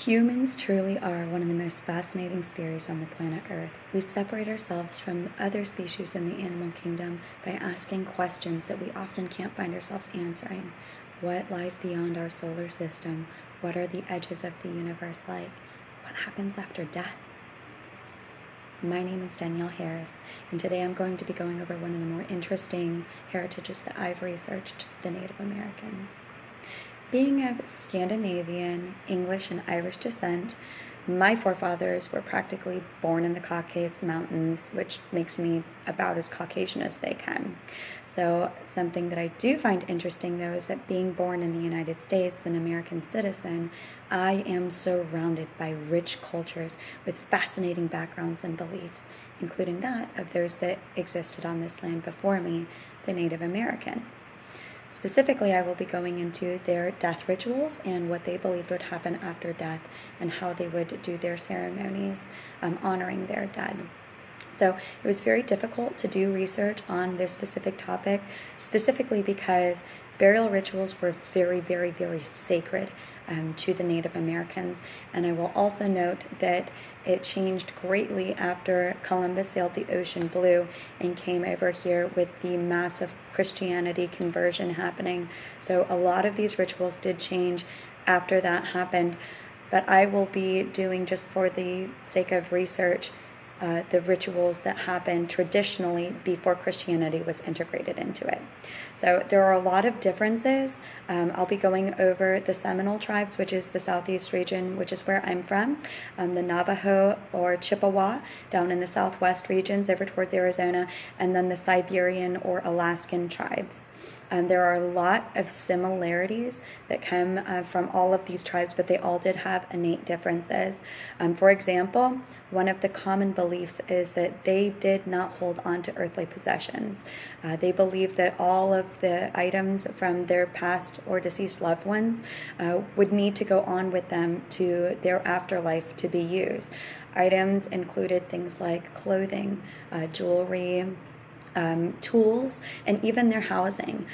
Humans truly are one of the most fascinating species on the planet Earth. We separate ourselves from other species in the animal kingdom by asking questions that we often can't find ourselves answering. What lies beyond our solar system? What are the edges of the universe like? What happens after death? My name is Danielle Harris, and today I'm going to be going over one of the more interesting heritages that I've researched, the Native Americans. Being of Scandinavian, English, and Irish descent, my forefathers were practically born in the Caucasus Mountains, which makes me about as Caucasian as they come. So something that I do find interesting, though, is that being born in the United States, an American citizen, I am surrounded by rich cultures with fascinating backgrounds and beliefs, including that of those that existed on this land before me, the Native Americans. Specifically, I will be going into their death rituals and what they believed would happen after death and how they would do their ceremonies honoring their dead. So it was very difficult to do research on this specific topic, specifically because burial rituals were very, very, very sacred to the Native Americans. And I will also note that it changed greatly after Columbus sailed the ocean blue and came over here with the massive Christianity conversion happening. So a lot of these rituals did change after that happened. But I will be doing, just for the sake of research, the rituals that happened traditionally before Christianity was integrated into it. So there are a lot of differences. I'll be going over the Seminole tribes, which is the southeast region, which is where I'm from, the Navajo or Chippewa down in the southwest regions over towards Arizona, and then the Siberian or Alaskan tribes. There are a lot of similarities that come from all of these tribes, but they all did have innate differences. For example, one of the common beliefs is that they did not hold on to earthly possessions. They believed that all of the items from their past or deceased loved ones would need to go on with them to their afterlife to be used. Items included things like clothing, jewelry, tools, and even their housing.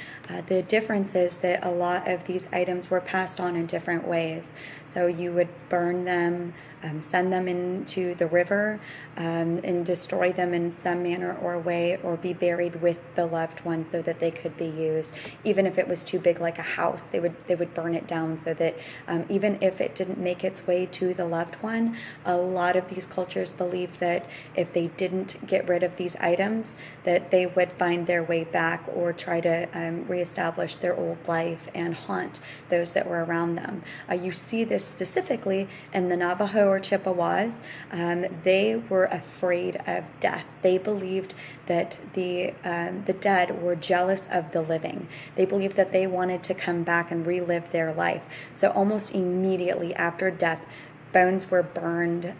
The difference is that a lot of these items were passed on in different ways. So you would burn them, send them into the river, and destroy them in some manner or way, or be buried with the loved one so that they could be used. Even if it was too big, like a house, they would burn it down so that even if it didn't make its way to the loved one, a lot of these cultures believed that if they didn't get rid of these items, that they would find their way back or try to reestablish their old life and haunt those that were around them. You see this specifically in the Navajo or Chippewas. They were afraid of death. They believed that the dead were jealous of the living. They believed that they wanted to come back and relive their life. So almost immediately after death, bones were burned.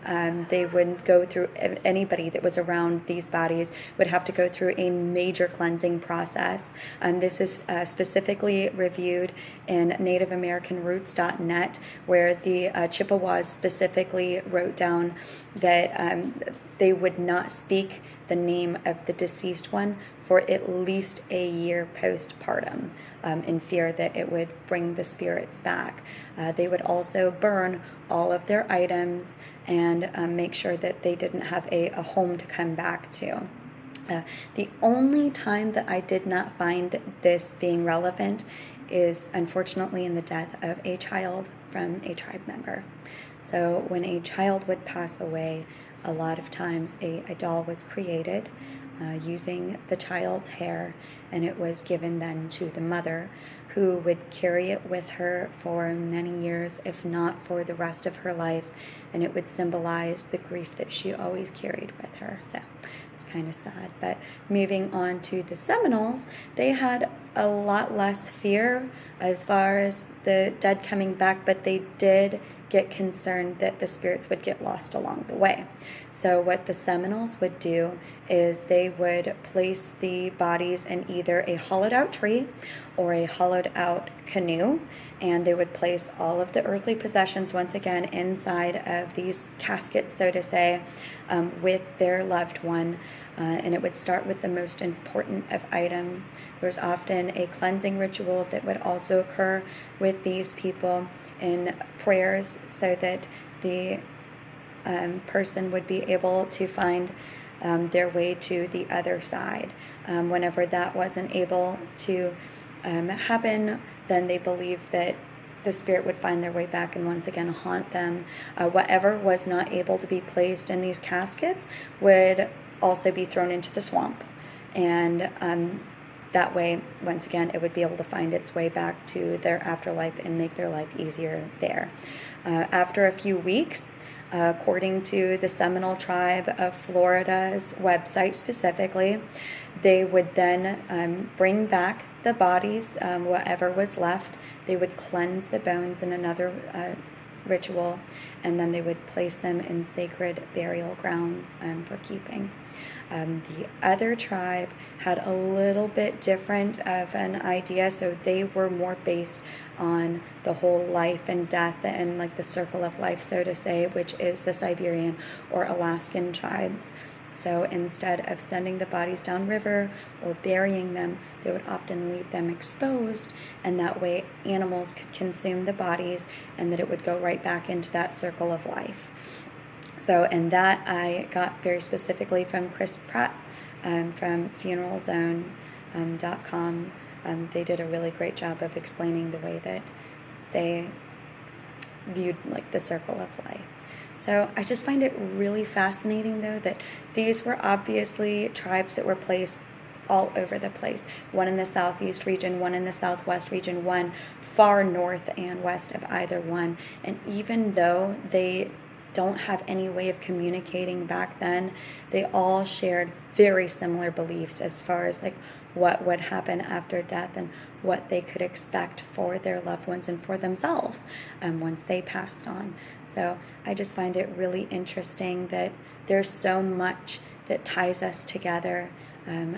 They would go through, anybody that was around these bodies would have to go through a major cleansing process. This is specifically reviewed in NativeAmericanRoots.net, where the Chippewas specifically wrote down that they would not speak the name of the deceased one for at least a year postpartum, in fear that it would bring the spirits back. They would also burn all of their items and make sure that they didn't have a home to come back to. The only time that I did not find this being relevant is, unfortunately, in the death of a child from a tribe member. So when a child would pass away, a lot of times a doll was created using the child's hair, and it was given then to the mother, who would carry it with her for many years, if not for the rest of her life, and it would symbolize the grief that she always carried with her. So it's kind of sad. But moving on to the Seminoles, they had a lot less fear as far as the dead coming back, but they did get concerned that the spirits would get lost along the way. So what the Seminoles would do is they would place the bodies in either a hollowed out tree or a hollowed out canoe, and they would place all of the earthly possessions once again inside of these caskets, so to say, with their loved one. And it would start with the most important of items. There was often a cleansing ritual that would also occur with these people in prayers, so that the person would be able to find their way to the other side. Whenever that wasn't able to happen, then they believed that the spirit would find their way back and once again haunt them. Whatever was not able to be placed in these caskets would also be thrown into the swamp. And that way, once again, it would be able to find its way back to their afterlife and make their life easier there. After a few weeks, according to the Seminole Tribe of Florida's website specifically, they would then bring back the bodies, whatever was left. They would cleanse the bones in another ritual, and then they would place them in sacred burial grounds for keeping. The other tribe had a little bit different of an idea, so they were more based on the whole life and death and like the circle of life, so to say, which is the Siberian or Alaskan tribes. So instead of sending the bodies downriver or burying them, they would often leave them exposed, and that way animals could consume the bodies and that it would go right back into that circle of life. So, and that I got very specifically from Chris Pratt from funeralzone.com. They did a really great job of explaining the way that they viewed like the circle of life. So I just find it really fascinating, though, that these were obviously tribes that were placed all over the place. One in the southeast region, one in the southwest region, one far north and west of either one. And even though they don't have any way of communicating back then, they all shared very similar beliefs as far as like what would happen after death and what they could expect for their loved ones and for themselves once they passed on. So I just find it really interesting that there's so much that ties us together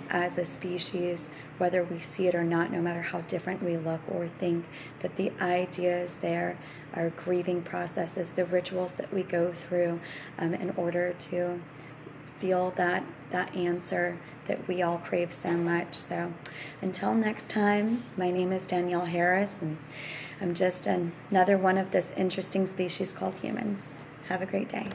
as a species, whether we see it or not, no matter how different we look or think, that the ideas there, our grieving processes, the rituals that we go through in order to feel that answer that we all crave so much. So until next time, my name is Danielle Harris, and I'm just another one of this interesting species called humans. Have a great day.